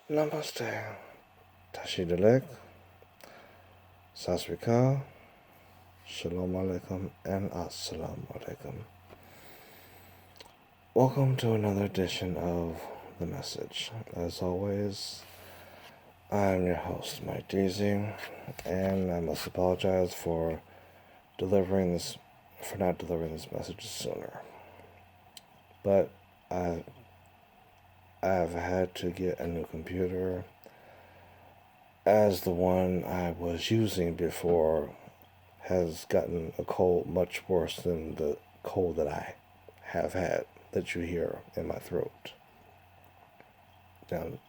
Namaste. Tashidalek. Sasrika. Shalom Alaikum and Assalamu Alaikum. Welcome to another edition of The Message. As always, I am your host, Mike Deezee, and I must apologize for not delivering this message sooner. But I have had to get a new computer, as the one I was using before has gotten a cold much worse than the cold that I have had that you hear in my throat. Now,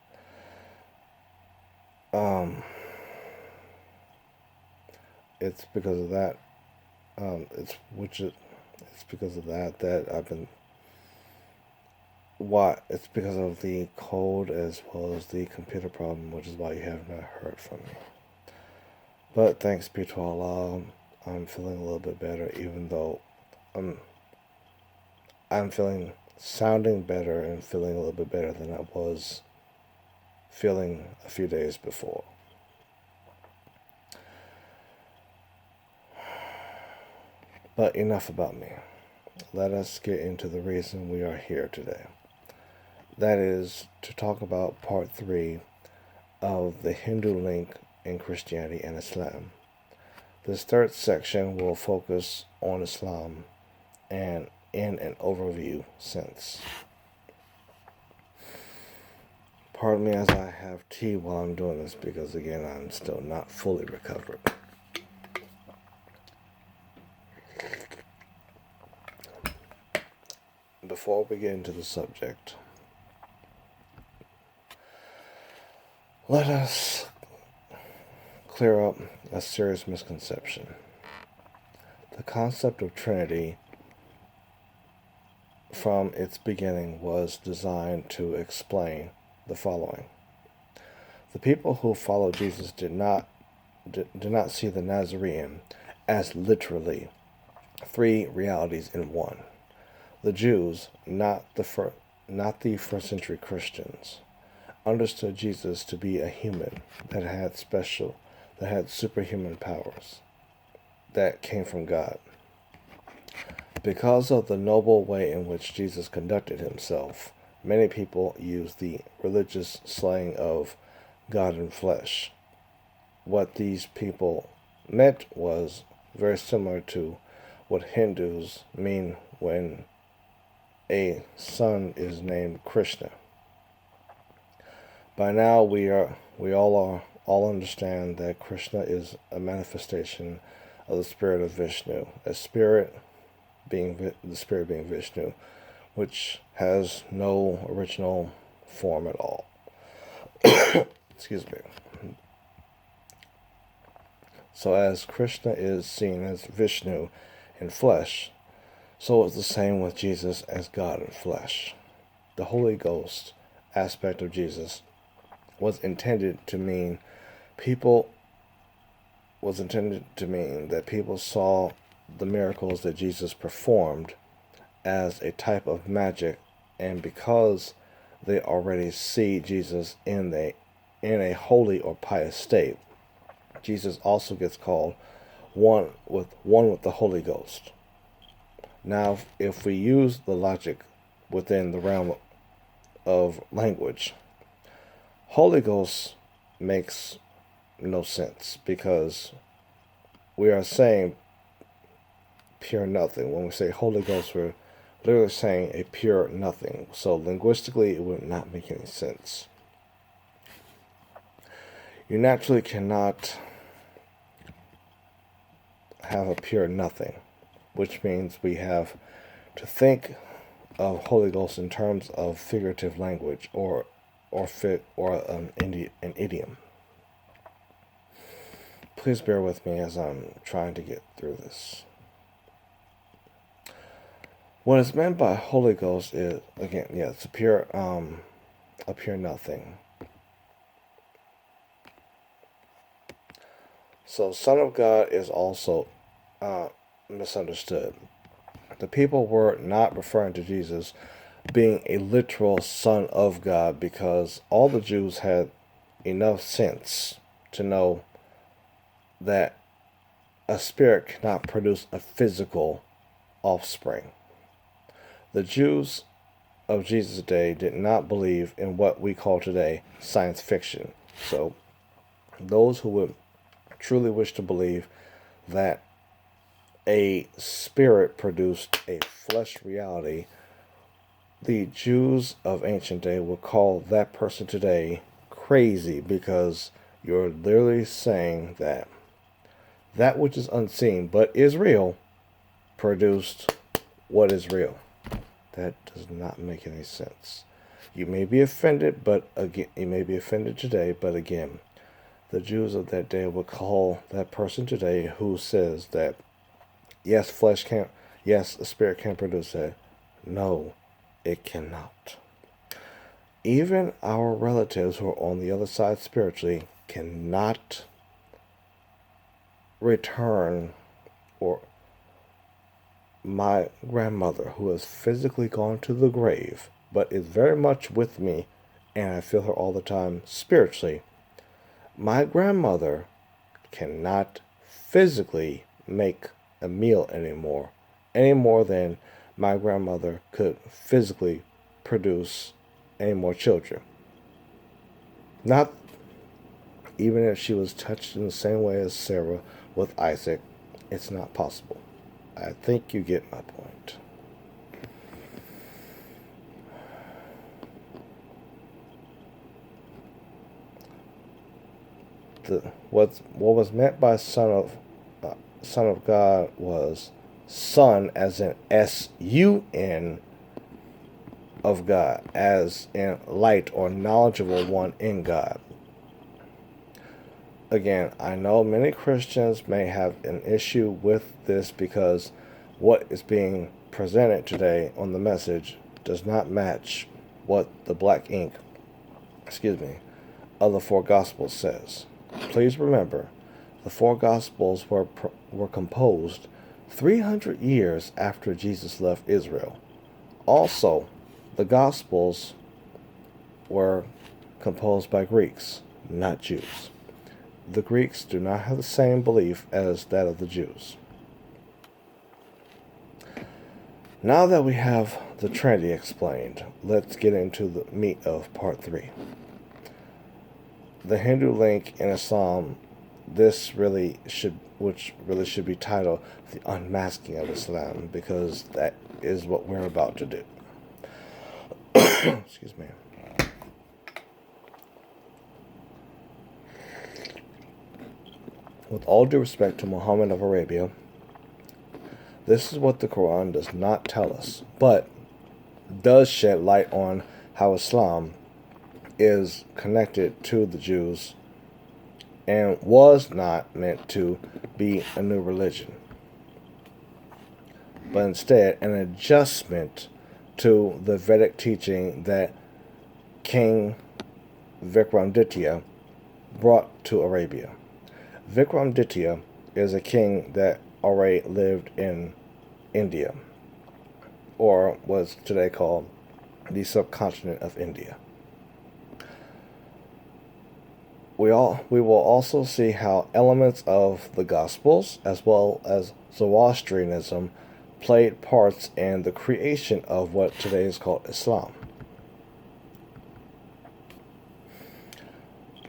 it's because of that. It's because of that I've been. It's because of the cold as well as the computer problem, which is why you have not heard from me. But thanks be to Allah, I'm feeling a little bit better, even though I'm sounding better and feeling a little bit better than I was feeling a few days before. But enough about me. Let us get into the reason we are here today. That is to talk about part 3 of the Hindu link in Christianity and Islam. This third section will focus on Islam and in an overview sense. Pardon me as I have tea while I'm doing this because, again, I'm still not fully recovered. Before we get into the subject, let us clear up a serious misconception. The concept of Trinity from its beginning was designed to explain the following. The people who followed Jesus did not see the Nazarene as literally 3 realities in one. The Jews, not the first century Christians, understood Jesus to be a human that had superhuman powers that came from God. Because of the noble way in which Jesus conducted himself, many people use the religious slang of God in flesh. What these people meant was very similar to what Hindus mean when a son is named Krishna. By now we all understand that Krishna is a manifestation of the spirit of Vishnu, the spirit being Vishnu, which has no original form at all. Excuse me. So as Krishna is seen as Vishnu in flesh, so is the same with Jesus as God in flesh. The Holy Ghost aspect of Jesus was intended to mean that people saw the miracles that Jesus performed as a type of magic, and because they already see Jesus in a holy or pious state, Jesus also gets called one with the Holy Ghost. Now, if we use the logic within the realm of language, Holy Ghost makes no sense because we are saying pure nothing. When we say Holy Ghost, we're literally saying a pure nothing. So linguistically, it would not make any sense. You naturally cannot have a pure nothing, which means we have to think of Holy Ghost in terms of figurative language or an idiom. Please bear with me as I'm trying to get through this. What is meant by Holy Ghost is, again, it's a pure nothing. So Son of God is also misunderstood. The people were not referring to Jesus being a literal son of God, because all the Jews had enough sense to know that a spirit cannot produce a physical offspring. The Jews of Jesus' day did not believe in what we call today science fiction. So those who would truly wish to believe that a spirit produced a flesh reality, the Jews of ancient day would call that person today crazy, because you're literally saying that that which is unseen but is real produced what is real. That does not make any sense. You may be offended, but again, you may be offended today, but again, the Jews of that day would call that person today who says that yes, flesh can't, yes, a spirit can produce that. No, it cannot. Even our relatives who are on the other side spiritually cannot return, or my grandmother, who has physically gone to the grave but is very much with me, and I feel her all the time spiritually. My grandmother cannot physically make a meal anymore, any more than my grandmother could physically produce any more children. Not even if she was touched in the same way as Sarah with Isaac, it's not possible. I think you get my point. What was meant by son of God was son, as in S-U-N, of God, as in light or knowledgeable one in God. Again, I know many Christians may have an issue with this because what is being presented today on the message does not match what the black ink, of the four Gospels says. Please remember, the four Gospels were composed 300 years after Jesus left Israel. Also, the Gospels were composed by Greeks, not Jews. The Greeks do not have the same belief as that of the Jews. Now that we have the Trinity explained, let's get into the meat of part 3. The Hindu link in Islam, which really should be titled The Unmasking of Islam, because that is what we're about to do. Excuse me. With all due respect to Muhammad of Arabia, this is what the Quran does not tell us, but does shed light on how Islam is connected to the Jews and was not meant to be a new religion, but instead an adjustment to the Vedic teaching that King Vikramaditya brought to Arabia. Vikramaditya is a king that already lived in India, or was today called the subcontinent of India. We will also see how elements of the Gospels, as well as Zoroastrianism, played parts in the creation of what today is called Islam.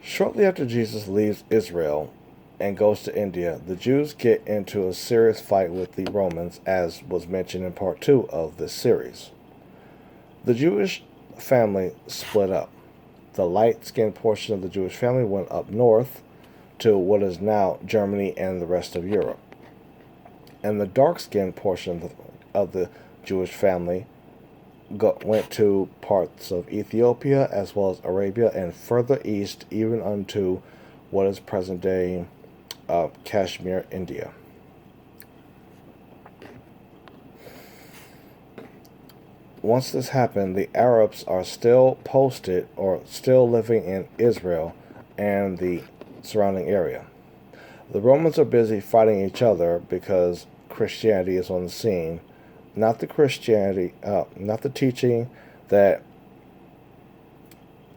Shortly after Jesus leaves Israel and goes to India, the Jews get into a serious fight with the Romans, as was mentioned in part 2 of this series. The Jewish family split up. The light-skinned portion of the Jewish family went up north to what is now Germany and the rest of Europe. And the dark-skinned portion of the Jewish family went to parts of Ethiopia as well as Arabia, and further east even unto what is present-day Kashmir, India. Once this happened, the Arabs are still posted or still living in Israel and the surrounding area. The Romans are busy fighting each other because Christianity is on the scene. Not the teaching that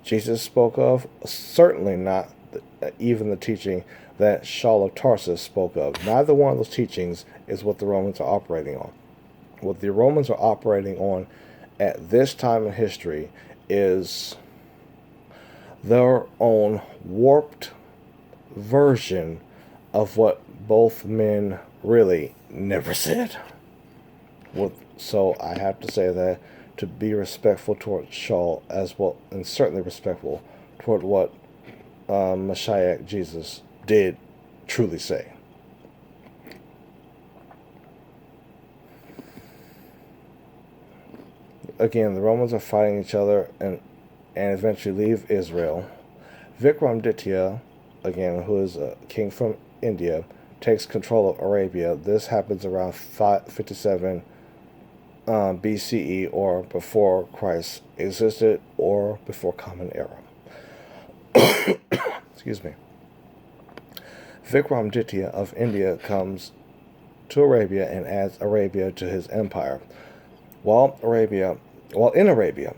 Jesus spoke of, certainly not even the teaching that Saul of Tarsus spoke of. Neither one of those teachings is what the Romans are operating on. What the Romans are operating on at this time in history is their own warped version of what both men really never said. So I have to say that to be respectful toward Saul as well, and certainly respectful toward what Messiah Jesus did truly say. Again, the Romans are fighting each other and eventually leave Israel. Vikramditya, again, who is a king from India, takes control of Arabia. This happens around 557 BCE, or before Christ existed, or before Common Era. Excuse me. Vikramditya of India comes to Arabia and adds Arabia to his empire. While in Arabia,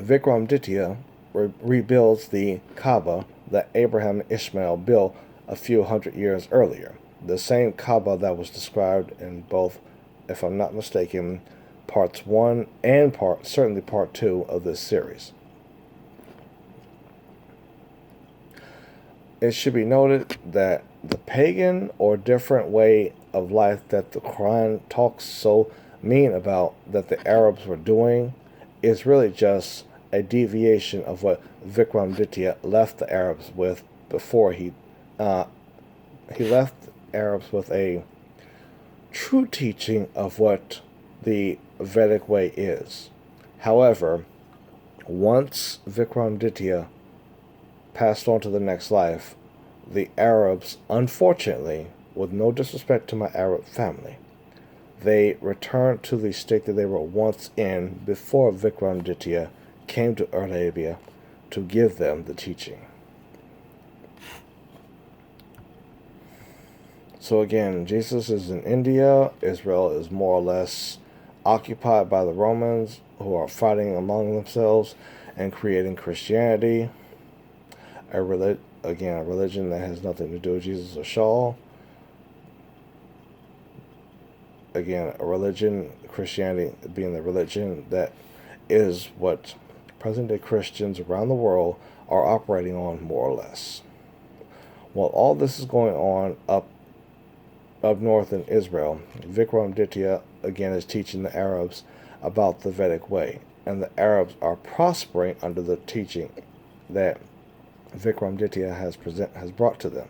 Vikramditya rebuilds the Kaaba that Abraham and Ishmael built a few hundred years earlier. The same Kaaba that was described in both, if I'm not mistaken, parts 1 and certainly part 2 of this series. It should be noted that the pagan or different way of life that the Quran talks so mean about that the Arabs were doing is really just a deviation of what Vikramditya left the Arabs with before he left Arabs with a true teaching of what the Vedic way is. However, once Vikramditya passed on to the next life, the Arabs, unfortunately, with no disrespect to my Arab family, they returned to the state that they were once in before Vikramditya came to Arabia to give them the teaching. So again, Jesus is in India. Israel is more or less occupied by the Romans, who are fighting among themselves and creating Christianity, a religion that has nothing to do with Jesus or Saul. Again, a religion, Christianity being the religion that is what present-day Christians around the world are operating on, more or less. While all this is going on up north in Israel, Vikramditya again is teaching the Arabs about the Vedic way, and the Arabs are prospering under the teaching that Vikramditya has brought to them.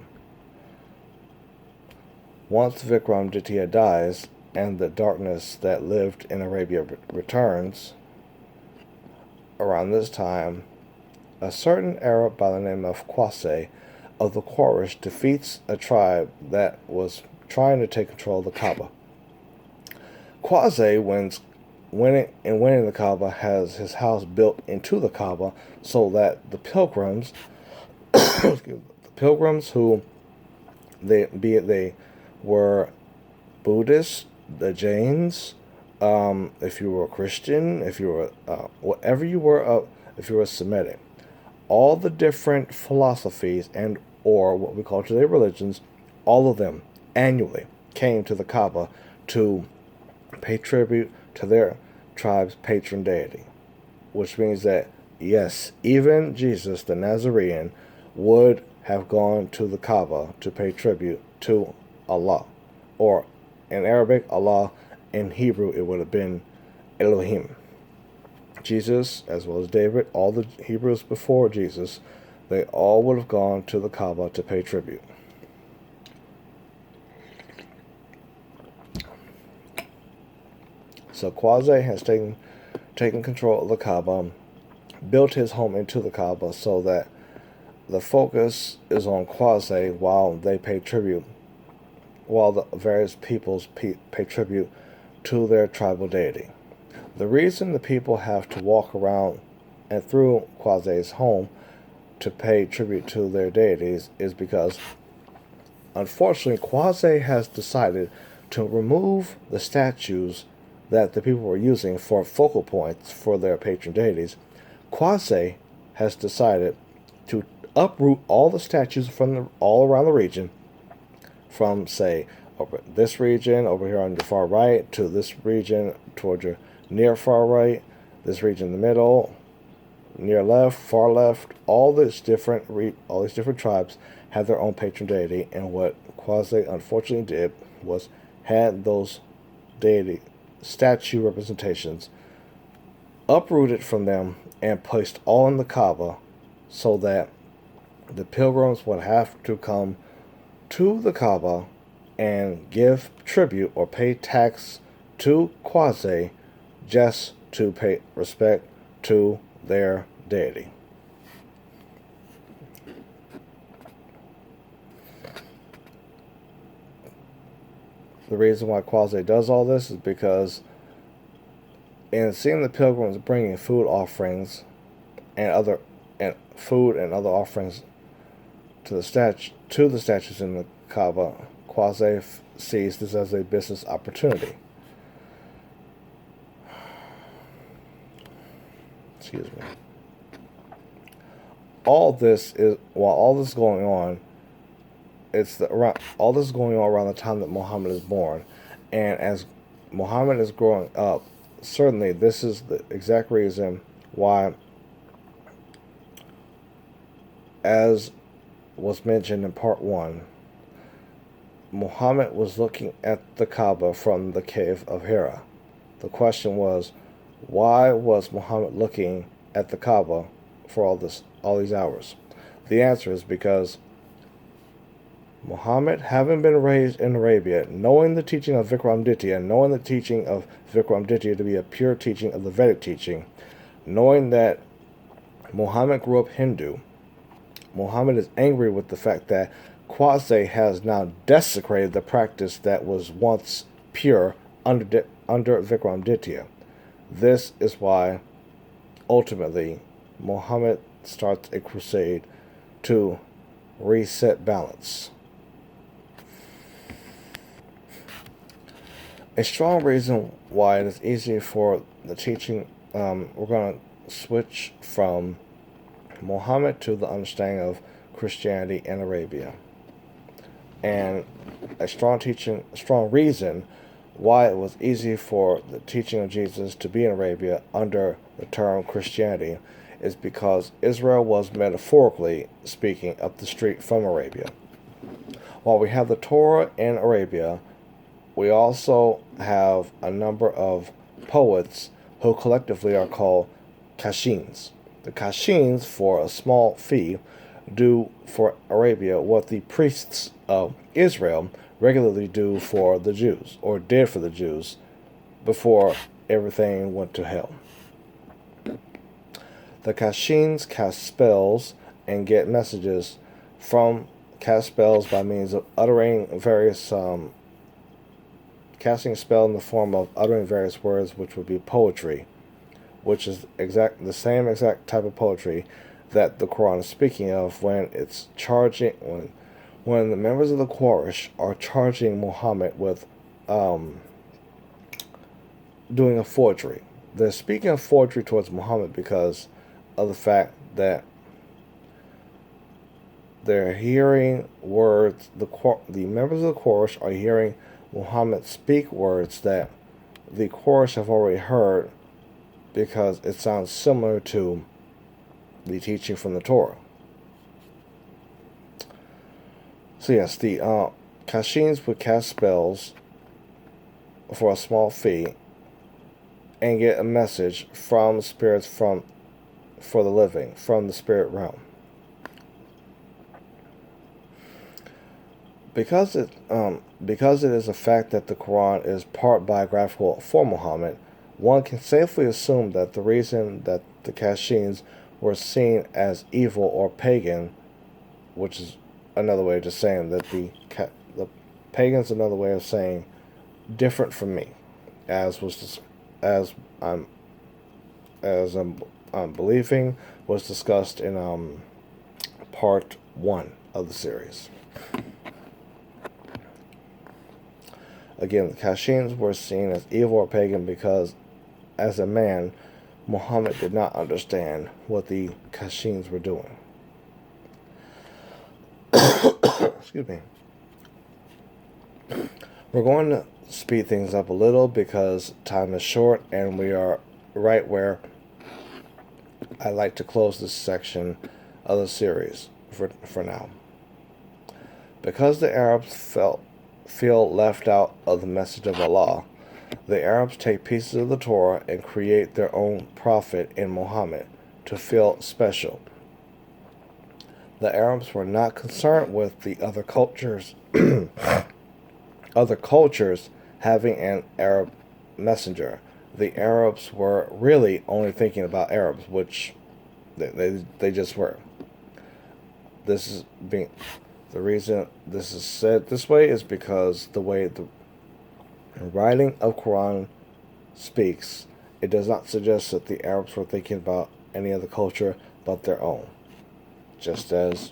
Once Vikramditya dies and the darkness that lived in Arabia returns, around this time, a certain Arab by the name of Qasay of the Quraysh defeats a tribe that was trying to take control of the Kaaba. Qasay winning the Kaaba has his house built into the Kaaba so that the pilgrims, who they were Buddhists, the Jains, if you were a Christian, if you were whatever you were, if you were Semitic, all the different philosophies and or what we call today religions, all of them annually came to the Kaaba to pay tribute to their tribe's patron deity, which means that yes, even Jesus the Nazarene would have gone to the Kaaba to pay tribute to Allah, or in Arabic, Allah. In Hebrew, it would have been Elohim. Jesus, as well as David, all the Hebrews before Jesus, they all would have gone to the Kaaba to pay tribute. So Qasay has taken control of the Kaaba, built his home into the Kaaba so that the focus is on Qasay while they pay tribute, while the various peoples pay tribute to their tribal deity. The reason the people have to walk around and through Qasay's home to pay tribute to their deities is because, unfortunately, Qasay has decided to remove the statues that the people were using for focal points for their patron deities, Quasi has decided to uproot all the statues from all around the region, from, say, over this region over here on your far right to this region toward your near far right, this region in the middle, near left, far left. All these different tribes have their own patron deity, and what Quasi unfortunately did was had those deity statue representations uprooted from them and placed all in the Kaaba, so that the pilgrims would have to come to the Kaaba and give tribute or pay tax to Quasi just to pay respect to their deity. The reason why Quasi does all this is because in seeing the pilgrims bringing food offerings and other offerings to the statues in the Kaaba, Quasi sees this as a business opportunity. Excuse me. While all this is going on, all this is going on around the time that Muhammad is born, and as Muhammad is growing up, certainly this is the exact reason why, as was mentioned in part 1, Muhammad was looking at the Kaaba from the cave of Hira. The question was, why was Muhammad looking at the Kaaba for all these hours? The answer is because Muhammad, having been raised in Arabia, knowing the teaching of Vikramditya, knowing the teaching of Vikramditya to be a pure teaching of the Vedic teaching, knowing that Muhammad grew up Hindu, Muhammad is angry with the fact that Quasi has now desecrated the practice that was once pure under Vikramditya. This is why, ultimately, Muhammad starts a crusade to reset balance. A strong reason why it is easy for the teaching, we're going to switch from Muhammad to the understanding of Christianity and Arabia. And a strong reason why it was easy for the teaching of Jesus to be in Arabia under the term Christianity is because Israel was, metaphorically speaking, up the street from Arabia. While we have the Torah in Arabia, we also have a number of poets who collectively are called Kashins. The Kashins, for a small fee, do for Arabia what the priests of Israel regularly do for the Jews, or did for the Jews, before everything went to hell. The Kashins cast spells and get messages cast spells by means of uttering various, casting a spell in the form of uttering various words, which would be poetry, which is the same exact type of poetry that the Quran is speaking of when it's charging, when the members of the Quraysh are charging Muhammad with doing a forgery. They're speaking of forgery towards Muhammad because of the fact that they're hearing words, the members of the Quraysh are hearing Muhammad speak words that the Quraysh have already heard because it sounds similar to the teaching from the Torah. So yes, the Kashins would cast spells for a small fee and get a message from spirits for the living, from the spirit realm. Because it is a fact that the Quran is part biographical for Muhammad, one can safely assume that the reason that the Kashins were seen as evil or pagan, which is another way of just saying that the pagan's another way of saying different from me, as I'm believing was discussed in part 1 of the series. Again, the Kashims were seen as evil or pagan because, as a man, Muhammad did not understand what the Kashims were doing. Excuse me. We're going to speed things up a little because time is short and we are right where I like to close this section of the series for now. Because the Arabs feel left out of the message of Allah, the Arabs take pieces of the Torah and create their own prophet in Muhammad to feel special. The Arabs were not concerned with the other cultures having an Arab messenger. The Arabs were really only thinking about Arabs, which they just were. The reason this is said this way is because the way the writing of Quran speaks, it does not suggest that the Arabs were thinking about any other culture but their own. Just as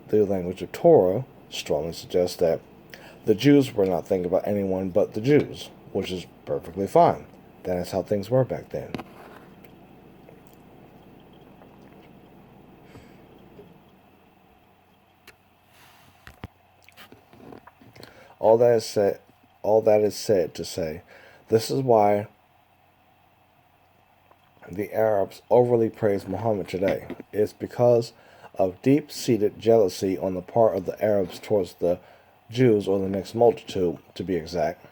the language of Torah strongly suggests that the Jews were not thinking about anyone but the Jews, which is perfectly fine. That is how things were back then. All that is said to say, this is why the Arabs overly praise Muhammad today. It's because of deep-seated jealousy on the part of the Arabs towards the Jews, or the mixed multitude, to be exact.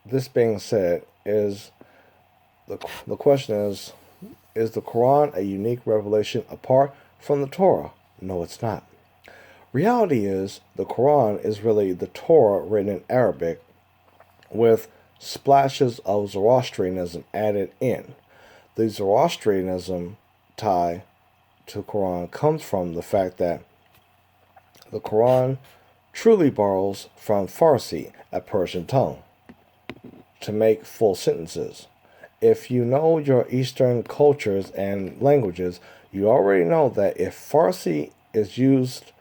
This being said, the question is the Quran a unique revelation apart from the Torah? No, it's not. Reality is, the Quran is really the Torah written in Arabic with splashes of Zoroastrianism added in. The Zoroastrianism tie to Quran comes from the fact that the Quran truly borrows from Farsi, a Persian tongue, to make full sentences. If you know your Eastern cultures and languages, you already know that if Farsi is used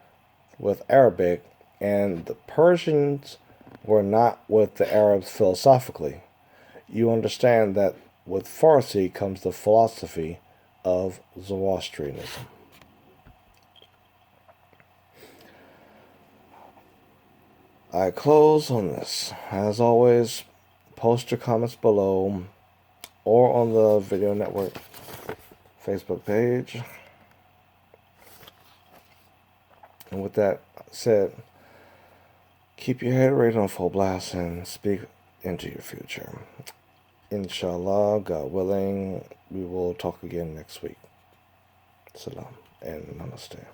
with Arabic and the Persians were not with the Arabs philosophically, you understand that with Farsi comes the philosophy of Zoroastrianism. I close on this. As always, post your comments below or on the Video Network Facebook page. And with that said, keep your head right on full blast and speak into your future. Inshallah, God willing, we will talk again next week. Salam and namaste.